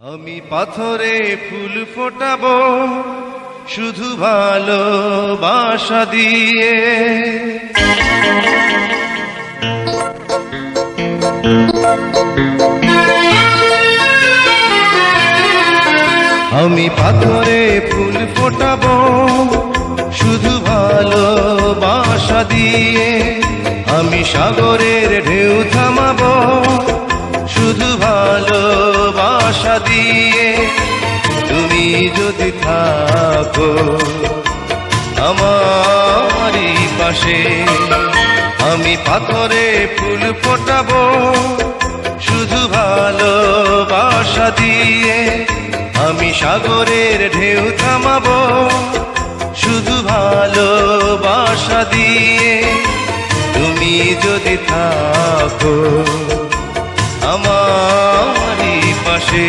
আমি পাথরে ফুল ফোটাবো শুধু ভালোবাসা দিয়ে। আমি পাথরে ফুল ফোটাবো শুধু ভালোবাসা দিয়ে। আমি সাগরের ঢেউ থামাবো শুধু ভালোবাসা দিয়ে। তুমি যদি থাকো আমারই পাশে, আমি পাথরে ফুল ফোটাবো শুধু ভালোবাসা দিয়ে। আমি সাগরের ঢেউ থামাবো শুধু ভালোবাসা দিয়ে। তুমি যদি থাকো আমারই পাশে।